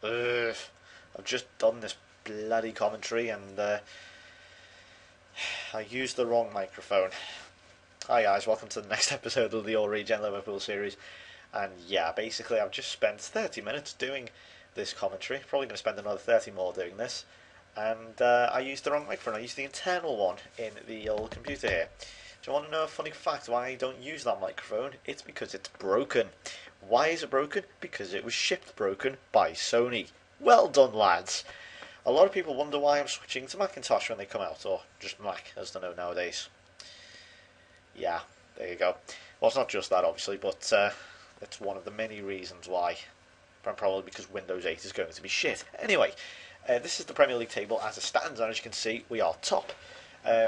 I've just done this bloody commentary and I used the wrong microphone. Hi guys, welcome to the next episode of the All-Regen Liverpool series. And yeah, basically I've just spent 30 minutes doing this commentary. Probably going to spend another 30 more doing this. And I used the wrong microphone. I used the internal one in the old computer here. Do you want to know a funny fact why I don't use that microphone? It's because it's broken. Why is it broken? Because it was shipped broken by Sony. Well done, lads. A lot of people wonder why I'm switching to Macintosh when they come out, or just Mac, as they know nowadays. Yeah, there you go. Well, it's not just that, obviously, but it's one of the many reasons why. Probably because Windows 8 is going to be shit. Anyway, this is the Premier League table as it stands, and as you can see, we are top.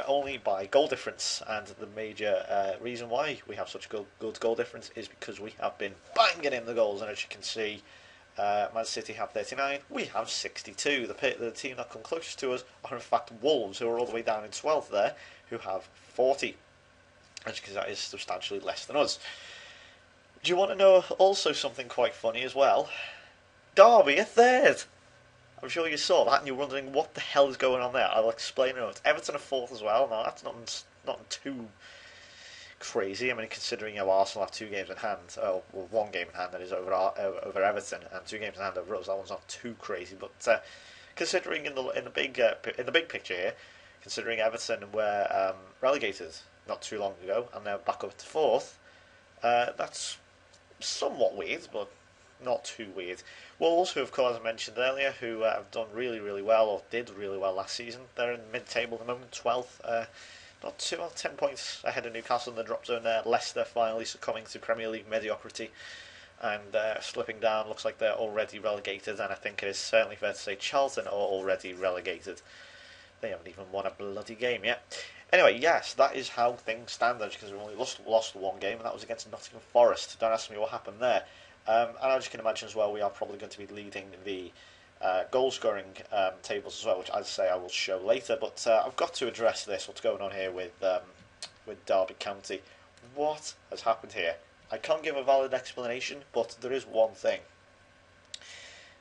Only by goal difference, and the major reason why we have such good goal difference is because we have been banging in the goals, and as you can see, Man City have 39, we have 62. The team that come closest to us are in fact Wolves, who are all the way down in 12th there, who have 40. As you can see, that is substantially less than us. Do you want to know also something quite funny as well? Derby are third! I'm sure you saw that and you're wondering what the hell is going on there. I'll explain it. Everton are fourth as well. Now that's not too crazy. I mean, considering Arsenal have 2 games in hand, well, 1 game in hand that is over Everton, and 2 games in hand over us. That one's not too crazy, but considering in the big picture here, considering Everton were relegated not too long ago and they're back up to fourth, that's somewhat weird, but not too weird. Wolves, who of course I mentioned earlier, who have done really, really well, or did really well last season. They're in mid-table at the moment, 12th. Not too well, 10 points ahead of Newcastle in the drop zone there. Leicester finally succumbing to Premier League mediocrity and slipping down. Looks like they're already relegated, and I think it is certainly fair to say Charlton are already relegated. They haven't even won a bloody game yet. Anyway, yes, that is how things stand, because we've only lost 1 game, and that was against Nottingham Forest. Don't ask me what happened there. And as you can imagine as well, we are probably going to be leading the goal-scoring tables as well, which, as I say, I will show later. But I've got to address this, what's going on here with Derby County. What has happened here? I can't give a valid explanation, but there is one thing.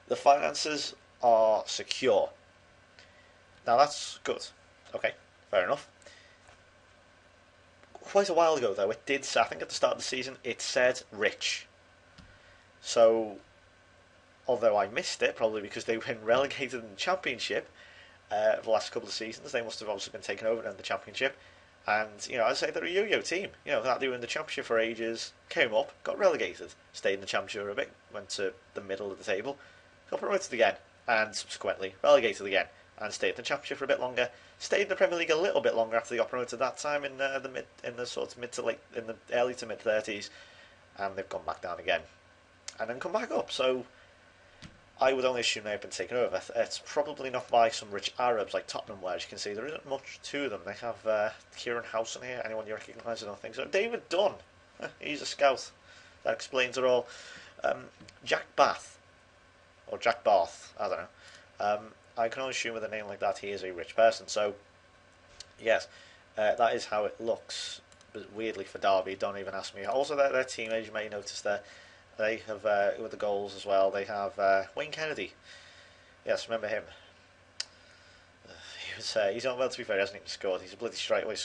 The finances are secure. Now, that's good. Okay, fair enough. Quite a while ago, though, it did say, I think at the start of the season, it said rich. So, although I missed it, probably because they've been relegated in the Championship for the last couple of seasons, they must have obviously been taken over in the Championship. And, I'd say they're a yo-yo team. That they were in the Championship for ages, came up, got relegated, stayed in the Championship for a bit, went to the middle of the table, got promoted again, and subsequently relegated again, and stayed in the Championship for a bit longer, stayed in the Premier League a little bit longer after they got promoted that time in the early to mid 30s, and they've gone back down again. And then come back up. So I would only assume they've been taken over. It's probably not by some rich Arabs like Tottenham, where as you can see there isn't much to them. They have Kieran House in here. Anyone you recognise? I don't think so. David Dunn. He's a scout. That explains it all. Jack Bath. Or Jack Barth. I don't know. I can only assume with a name like that he is a rich person. So, yes, that is how it looks. But weirdly for Derby, don't even ask me. Also, their team, as you may notice there, they have, with the goals as well, they have Wayne Kennedy. Yes, remember him. He's not well, to be fair, he hasn't even scored. He's a bloody striker. Has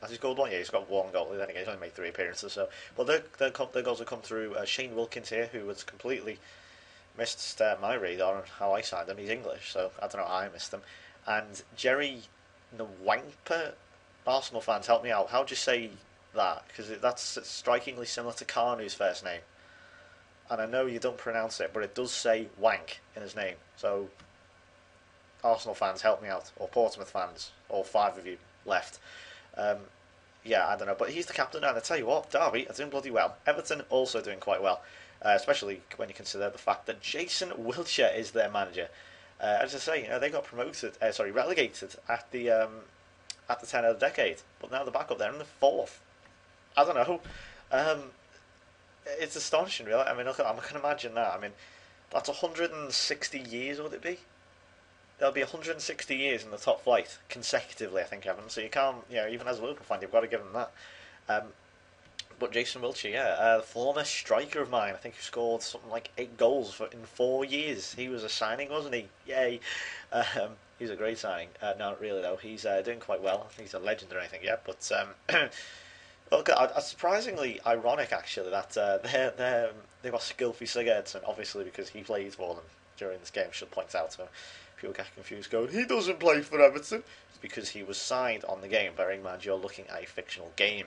he scored 1? Yeah, he's got 1 goal. Then again, he's only made 3 appearances. So, but their goals have come through Shane Wilkins here, who was completely missed my radar on how I signed him. He's English, so I don't know how I missed him. And Jerry Nwangpa. Arsenal fans, help me out. How do you say that? Because that's strikingly similar to Kanu's first name. And I know you don't pronounce it, but it does say wank in his name. So, Arsenal fans, help me out. Or Portsmouth fans. All 5 of you left. Yeah, I don't know. But he's the captain, and I tell you what, Derby are doing bloody well. Everton also doing quite well. Especially when you consider the fact that Jason Wilshere is their manager. As I say, they got relegated at the turn of the decade. But now they're back up there in the 4th. I don't know. It's astonishing, really. I mean, I can imagine that. I mean, that's 160 years, would it be? There'll be 160 years in the top flight, consecutively, I think, Evan. So you can't, even as a Liverpool fan, you've got to give them that. But Jason Wilshere, yeah, former striker of mine, I think he scored something like 8 goals in 4 years. He was a signing, wasn't he? Yay! He's a great signing. Not really though. He's doing quite well. I think he's a legend or anything yet. But well, surprisingly ironic actually that they've got Skilfy Sigurdsson, obviously because he played for them during this game. Should point out, so people get confused, going, he doesn't play for Everton. It's because he was signed on the game. Bearing in mind you're looking at a fictional game.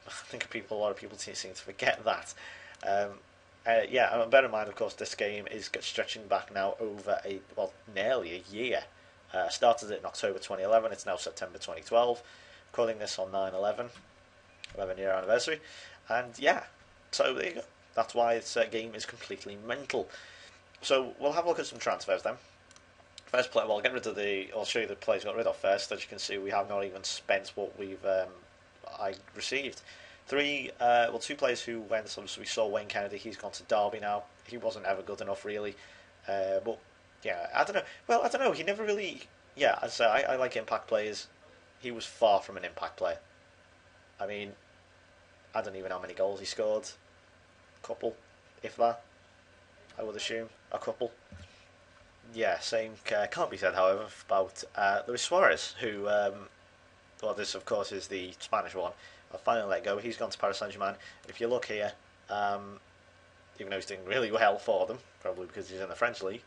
I think a lot of people seem to forget that. Yeah, and bear in mind, of course, this game is stretching back now over nearly a year. Started it in October 2011. It's now September 2012. Recording this on 9/11, 11-year anniversary, and yeah, so there you go. That's why this game is completely mental. So we'll have a look at some transfers then. First player, well, I'll show you the players we got rid of first. As you can see, we have not even spent what I received. Two players who went. So we saw Wayne Kennedy. He's gone to Derby now. He wasn't ever good enough, really. But yeah, I don't know. Well, I don't know. He never really. Yeah, I'd say I like impact players. He was far from an impact player. I mean, I don't even know how many goals he scored. A couple, if that. I would assume a couple. Yeah, same can't be said, however, about Luis Suarez, who, this of course is the Spanish one. I finally let go. He's gone to Paris Saint-Germain. If you look here, even though he's doing really well for them, probably because he's in the French league,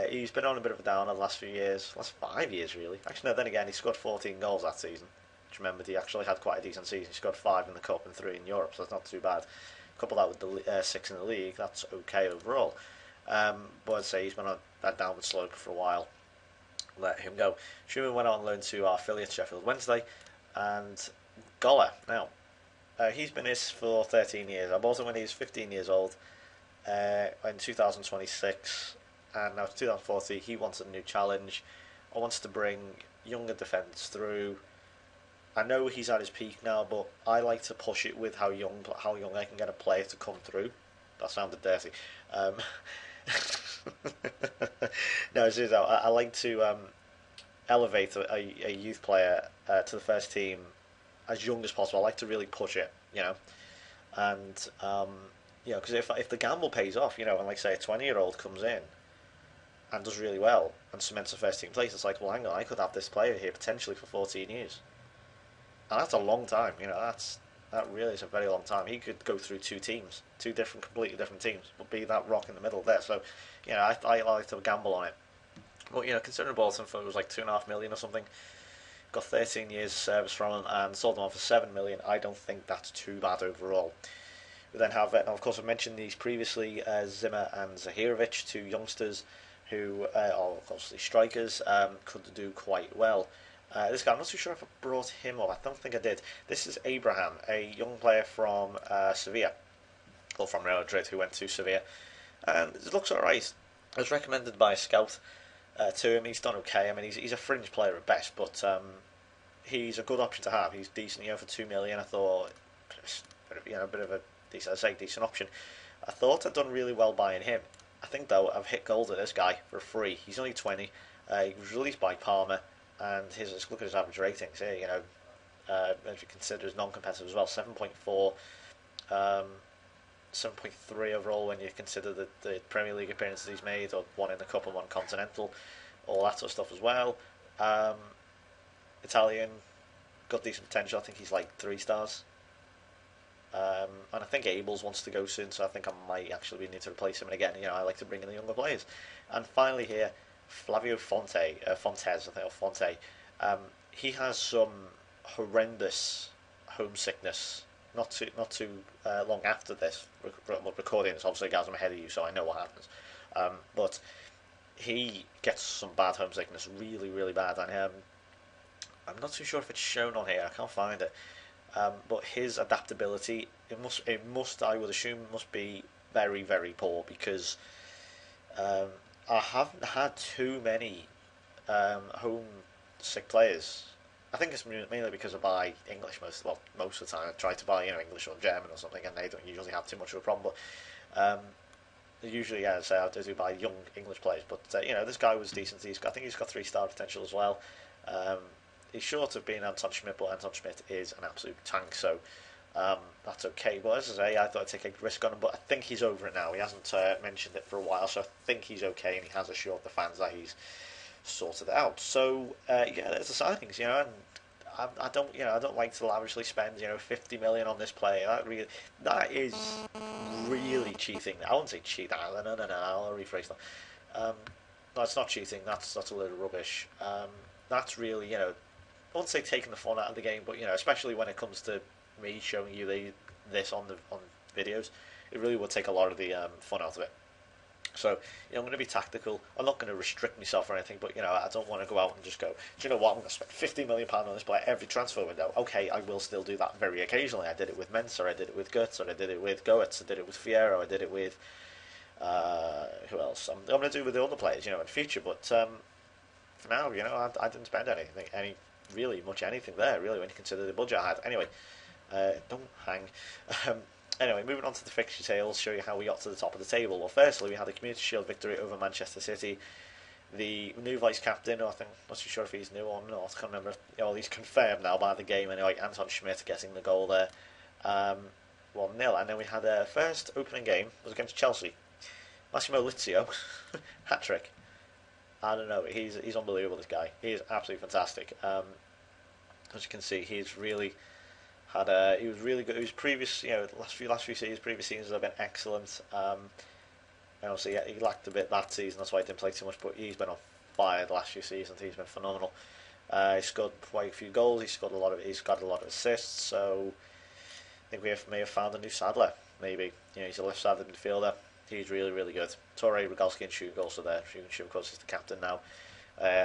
he's been on a bit of a downer the last few years, last 5 years really. Actually, no, then again, he scored 14 goals that season. Which remembered he actually had quite a decent season. He scored 5 in the Cup and 3 in Europe, so that's not too bad. Couple that with the 6 in the league, that's okay overall. But I'd say he's been on that downward slope for a while. Let him go. Schumann went on loan to our affiliate Sheffield Wednesday, and Goller. Now, he's been this for 13 years. I bought him when he was 15 years old in 2026, and now 2040. He wanted a new challenge. I wants to bring younger defenders through. I know he's at his peak now, but I like to push it with how young I can get a player to come through. That sounded dirty. No, seriously, I like to elevate a youth player to the first team as young as possible. I like to really push it, and because if the gamble pays off, and like say a 20-year-old comes in and does really well and cements a first team place, it's like, well, hang on, I could have this player here potentially for 14 years, and that's a long time. That really is a very long time. He could go through 2 teams, 2 completely different teams, but be that rock in the middle there. So, I like to gamble on it. But considering Bolton for it was like 2.5 million or something, got 13 years of service from him and sold them on for 7 million. I don't think that's too bad overall. We then have, now of course, I mentioned these previously, Zimmer and Zahirovic, 2 youngsters who are obviously strikers, could do quite well. This guy, I'm not too sure if I brought him up. I don't think I did. This is Abraham, a young player from Sevilla, or from Real Madrid, who went to Sevilla, and it looks alright. I was recommended by a scout to him. He's done okay. I mean, he's a fringe player at best, but he's a good option to have. He's decent, for 2 million. I thought, a bit of a decent option. I thought I'd done really well buying him. I think though I've hit gold at this guy for free. He's only 20. He was released by Parma. And look at his average ratings here. If you consider his non-competitive as well, 7.4, 7.3 overall when you consider the Premier League appearances he's made, or 1 in the Cup and 1 Continental, all that sort of stuff as well. Italian, got decent potential. I think he's like 3 stars. And I think Abels wants to go soon, so I think I might actually need to replace him. And again, I like to bring in the younger players. And finally here, Flavio Fontes, I think, or Fonte. He has some horrendous homesickness. Not too long after this recording. This obviously, guys, I'm ahead of you, so I know what happens. But he gets some bad homesickness, really, really bad, and I'm not too sure if it's shown on here. I can't find it. But his adaptability, I would assume, must be very, very poor because. I haven't had too many homesick players. I think it's mainly because I buy English most of the time. I try to buy English or German or something, and they don't usually have too much of a problem. But usually, I do buy young English players. But this guy was decent. I think he's got 3-star potential as well. He's short of being Anton Schmidt, but Anton Schmidt is an absolute tank. So That's okay. But as I say, I thought I'd take a risk on him, but I think he's over it now. He hasn't mentioned it for a while, so I think he's okay, and he has assured the fans that he's sorted it out. So yeah, there's the signings, and I don't, I don't like to lavishly spend, 50 million on this player. That is really cheating. I wouldn't say cheat. No. I'll rephrase that. No, it's not cheating. That's a load of rubbish. That's really, I won't say taking the fun out of the game, but especially when it comes to me showing you this on videos, it really would take a lot of the fun out of it. So, I'm going to be tactical. I'm not going to restrict myself or anything, but I don't want to go out and just go, do you know what? I'm going to spend £50 million on this player every transfer window. Okay, I will still do that very occasionally. I did it with Mensah, I did it with Guts, I did it with Goetz, I did it with Fierro, I did it with who else? I'm going to do it with the other players, in the future. But for now, I didn't spend really much anything there, really, when you consider the budget I had. Anyway, don't hang. Anyway, moving on to the fixture tales, show you how we got to the top of the table. Well, firstly, we had a Community Shield victory over Manchester City. The new vice captain, I think, not too sure if he's new or not, I can't remember. He's confirmed now by the game anyway. Anton Schmidt getting the goal there. 1-0, and then we had our first opening game was against Chelsea. Massimo Lizio, hat trick. I don't know, he's unbelievable. This guy, he is absolutely fantastic. As you can see, he's really. He was really good. His previous, last few seasons have been excellent. And obviously, he lacked a bit that season. That's why he didn't play too much. But he's been on fire the last few seasons. He's been phenomenal. He scored quite a few goals. He's got a lot of assists. So I think may have found a new Sadler. Maybe he's a left-sided midfielder. He's really, really good. Torre, Rogalski, and Shug also there. Shug, of course, is the captain now.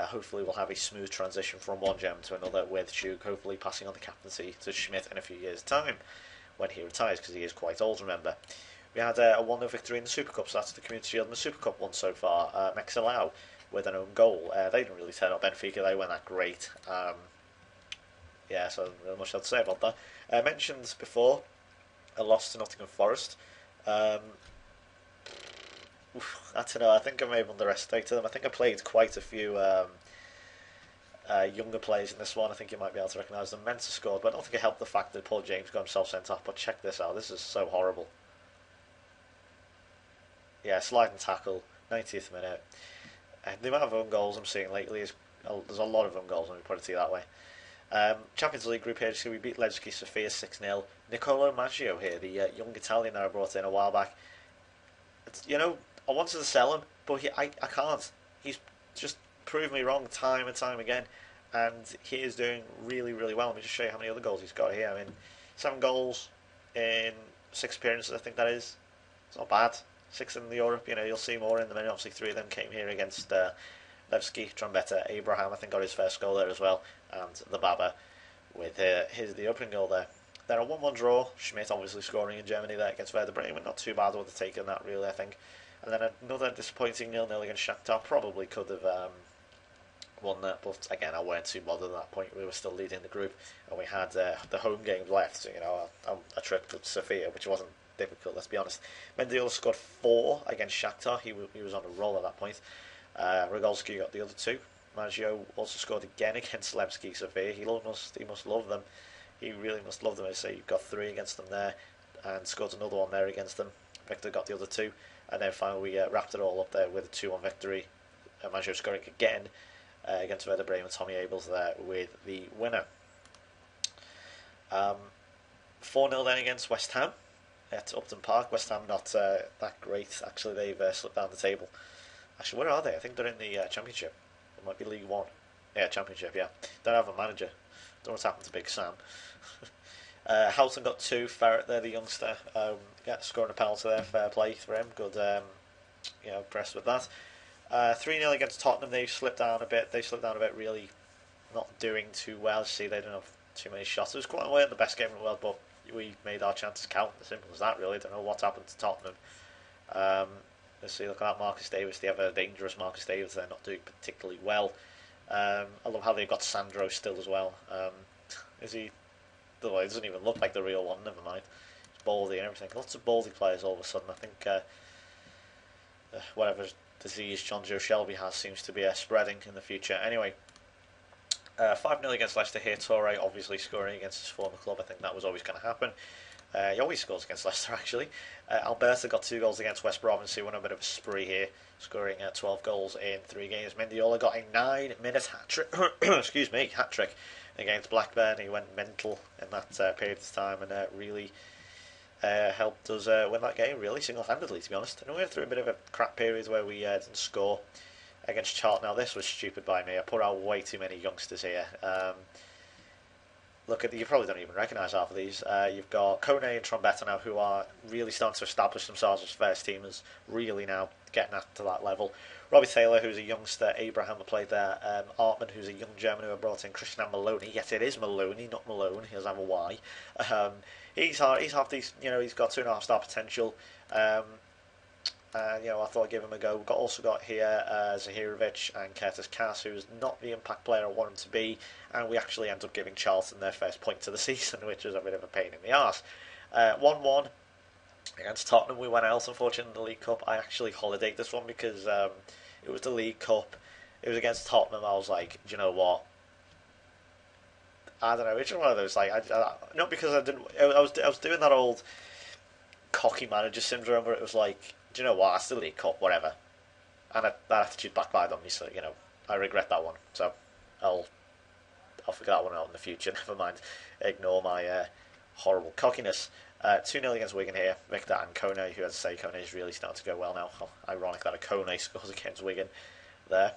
Hopefully we'll have a smooth transition from one gem to another with Shug hopefully passing on the captaincy to Schmidt in a few years' time when he retires, because he is quite old, remember. We had a 1-0 victory in the Super Cup, so that's the Community Shield and the Super Cup one so far. Mexelau with an own goal. They didn't really turn up Benfica, they weren't that great. So not much to say about that. I mentioned before a loss to Nottingham Forest. I don't know, I think I may have underestimated them. I think I played quite a few younger players in this one. I think you might be able to recognise them. Mensah scored, but I don't think it helped the fact that Paul James got himself sent off. But check this out, this is so horrible. Yeah, sliding tackle, 90th minute. The amount of own goals I'm seeing lately is, there's a lot of own goals, let me put it to you that way. Champions League group here, so we beat Levski Sofia 6-0. Nicolo Maggio here, the young Italian that I brought in a while back. I wanted to sell him, but I can't. He's just proved me wrong time and time again, and he is doing really, really well. Let me just show you how many other goals he's got here. 7 goals in 6 appearances, I think that is. It's not bad. 6 in the Europe, you'll see more in the minute. Obviously 3 of them came here against Levski, Trombetta, Abraham, I think got his first goal there as well, and the Baba with the opening goal there. Then a 1-1 draw, Schmidt obviously scoring in Germany there against Werder Bremen, not too bad with the take on that really, I think. And then another disappointing 0-0 against Shakhtar. Probably could have won that, but again, I weren't too bothered at that point. We were still leading the group, and we had the home games left. A trip to Sofia, which wasn't difficult, let's be honest. Mendiola scored 4 against Shakhtar. He was on a roll at that point. Rogalski got the other 2. Maggio also scored again against Levski Sofia. He must love them. He really must love them. I say, he got 3 against them there, and scored another one there against them. Victor got the other 2. And then finally we wrapped it all up there with a 2-1 victory. Maggio scoring again against Werder Bremen. Tommy Abels there with the winner. 4-0 then against West Ham at Upton Park. West Ham not that great. Actually, they've slipped down the table. Actually, where are they? I think they're in the Championship. It might be League One. Yeah, Championship, yeah. Don't have a manager. Don't know what's happened to Big Sam. Houghton got 2. Ferret there, the youngster, scoring a penalty there. Fair play for him. Good, impressed with that. 3-0 against Tottenham. They slipped down a bit. Really not doing too well. See, they didn't have too many shots. It was quite weren't the best game in the world, but we made our chances count. As simple as that, really. Don't know what's happened to Tottenham. Let's see. Look at that, Marcus Davis, the ever dangerous Marcus Davis. They're not doing particularly well. I love how they've got Sandro still as well. Is he? It doesn't even look like the real one. Never mind. It's Baldy and everything. Lots of Baldy players all of a sudden. I think whatever disease John Joe Shelby has seems to be spreading in the future. Anyway, 5-0 against Leicester here. Torre obviously scoring against his former club. I think that was always going to happen. He always scores against Leicester, actually. Alberta got 2 goals against West Brom, and so went on a bit of a spree here, scoring 12 goals in 3 games. Mendiola got a 9-minute hat-trick, excuse me, hat-trick against Blackburn. He went mental in that period of time and really helped us win that game, really, single-handedly, to be honest. And we went through a bit of a crap period where we didn't score against Charlton. Now, this was stupid by me. I put out way too many youngsters here. Look at you probably don't even recognise half of these. You've got Kone and Trombetta now, who are really starting to establish themselves as first teamers, really now getting to that level. Robbie Taylor, who's a youngster, Abraham who played there, Artman, who's a young German who I brought in, Christian Maloney. Yes, it is Maloney, not Malone. He doesn't have a Y. He's half these. He's got 2.5-star potential. I thought I'd give him a go. We've also got here Zahirovic and Curtis Cass, who's not the impact player I want him to be, and we actually end up giving Charlton their first point to the season, which was a bit of a pain in the arse. 1-1 against Tottenham. We went out, unfortunately, in the League Cup. I actually holidayed this one because it was the League Cup. It was against Tottenham. I was like, do you know what? I don't know. It's just one of those, like, not because I didn't. I was doing that old cocky manager syndrome where it was like, do you know what? It's the League Cup, whatever. And that attitude backfired on me, so I regret that one. So I'll figure that one out in the future. Never mind. Ignore my horrible cockiness. 2-0 against Wigan here. Victor and Kone, who, as I say, Kone is really starting to go well now. Oh, ironic that a Kone scores against Wigan there.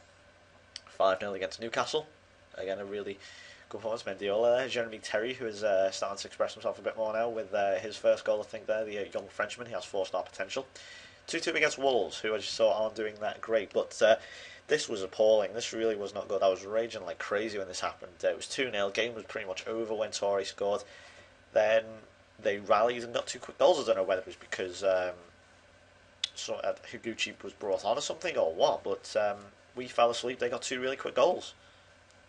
5-0 against Newcastle. Again, a really good performance. Mendiola there. Jeremy Terry, who is starting to express himself a bit more now with his first goal, I think, there. The young Frenchman. He has 4-star potential. 2-2 against Wolves, who I just saw aren't doing that great, but this was appalling. This really was not good. I was raging like crazy when this happened. It was 2-0. Game was pretty much over when Torre scored. Then they rallied and got 2 quick goals. I don't know whether it was because Higuchi was brought on or something or what, but we fell asleep. They got 2 really quick goals,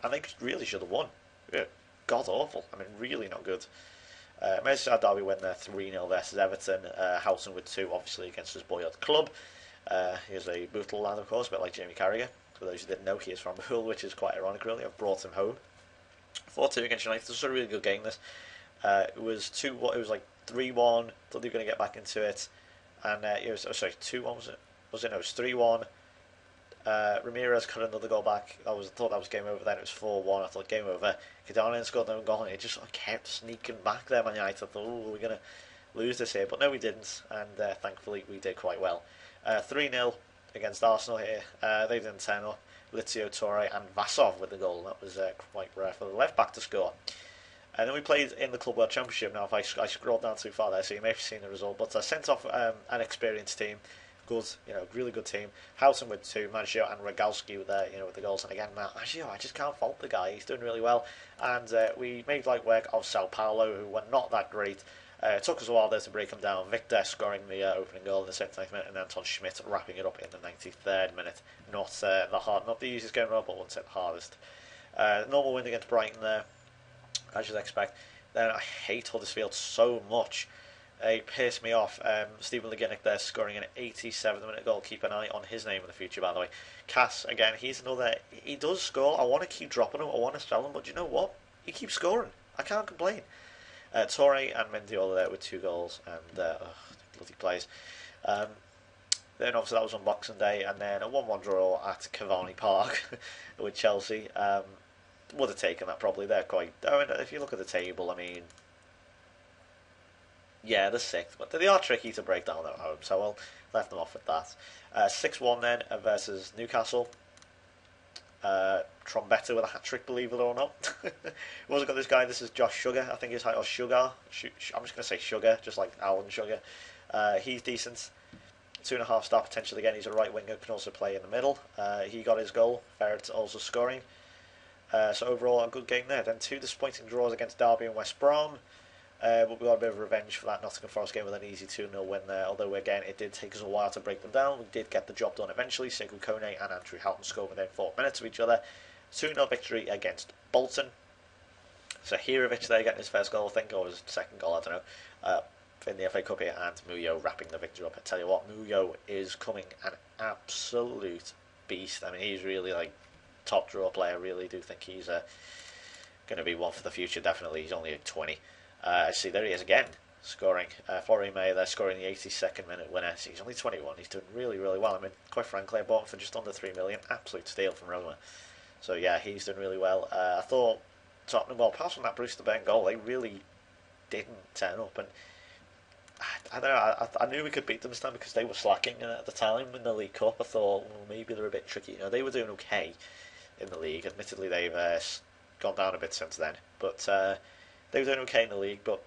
and they really should have won. Yeah, god awful. I mean, really not good. Merseyside derby win there 3-0 versus Everton. Houghton with 2, obviously, against his boyhood club. He's a Bootle lad, of course, a bit like Jamie Carragher. For those who didn't know, he is from Hull, which is quite ironic, really. I've brought him home. 4-2 against United. This was a really good game, this. It was 2-1. It was like 3-1. Thought they were going to get back into it. And it was, 2-1, was it? No, it was 3-1. Ramirez cut another goal back. I thought that was game over then. It was 4-1. I thought game over. Kidane scored another goal, and it just kept sneaking back there, Man United. I thought, we're going to lose this here. But no, we didn't, and thankfully we did quite well. 3-0 against Arsenal here. They didn't turn up. Lizio, Torre and Vasov with the goal. That was quite rare for the left back to score. And then we played in the Club World Championship. Now, if I scrolled down too far there, so you may have seen the result. But I sent off an experienced team. Good, really good team. Houghton with 2, Maggio and Rogalski with with the goals. And again, Maggio, I just can't fault the guy. He's doing really well. And we made light work of Sao Paulo, who were not that great. It took us a while there to break them down. Victor scoring the opening goal in the 79th minute, and Anton Schmidt wrapping it up in the 93rd minute. Not the easiest game ever, but once the hardest. Normal win against Brighton there, as you'd expect. Then I hate Huddersfield so much. They piss me off. Stephen Leginick there scoring an 87th minute goal. Keep an eye on his name in the future, by the way. Cass, again, he's another. He does score. I want to keep dropping him. I want to sell him, but you know what? He keeps scoring. I can't complain. Torre and Mendiola there with 2 goals, and bloody plays. Then obviously that was on Boxing Day, and then a 1-1 draw at Cavani Park with Chelsea. Would have taken that probably. They're quite. I mean, if you look at the table, I mean, yeah, they're 6th, but they are tricky to break down at home, so I'll left them off with that. 6-1 then versus Newcastle. Trombetta with a hat-trick, believe it or not. We've also got this guy, this is Josh Sugar, I think his height, or Sugar. I'm just going to say Sugar, just like Alan Sugar. He's decent. 2.5-star potential again. He's a right winger, can also play in the middle. He got his goal. Ferret also scoring. So overall, a good game there. Then 2 disappointing draws against Derby and West Brom. But we got a bit of revenge for that Nottingham Forest game with an easy 2-0 win there. Although, again, it did take us a while to break them down. We did get the job done eventually. Sekou Kone and Andrew Houghton scored within 4 minutes of each other. 2-0 victory against Bolton. Zahirovic there getting his first goal, I think, or his second goal, I don't know, in the FA Cup here, and Muyo wrapping the victory up. I tell you what, Muyo is coming an absolute beast. I mean, he's really, like, top draw player. I really do think he's going to be one for the future, definitely. He's only at 20. I see, there he is again, scoring. Florian May there, scoring the 82nd minute winner. So he's only 21. He's doing really, really well. I mean, quite frankly, I bought him for just under 3 million. Absolute steal from Roma. So yeah, he's doing really well. I thought Tottenham, well, apart from that Brewster Burn goal, they really didn't turn up. And I don't know, I knew we could beat them this time because they were slacking at the time in the League Cup. I thought, well, maybe they're a bit tricky. You know, they were doing okay in the league. Admittedly, they've gone down a bit since then. But they were doing okay in the league, but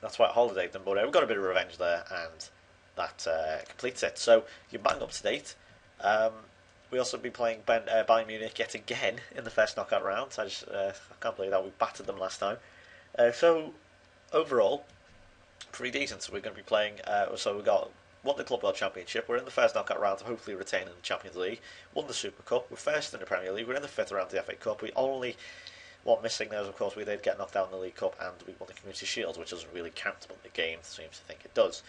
that's why I holidayed them. But we got a bit of revenge there, and that completes it. So you're bang up to date. We also be playing Bayern Munich yet again in the first knockout round. I can't believe that we battered them last time. So overall, pretty decent. So we're going to be playing. So we won the Club World Championship. We're in the first knockout round of hopefully retaining the Champions League. Won the Super Cup. We're first in the Premier League. We're in the fifth round of the FA Cup. We only one missing there is, of course, we did get knocked out in the League Cup, and we won the Community Shield, which doesn't really count, but the game seems to think it does.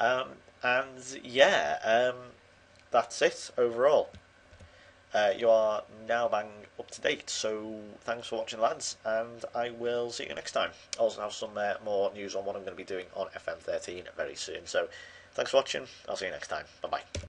And yeah, that's it overall. You are now bang up to date, so thanks for watching, lads, and I will see you next time. I also have some more news on what I'm going to be doing on FM13 very soon, so thanks for watching. I'll see you next time. Bye bye.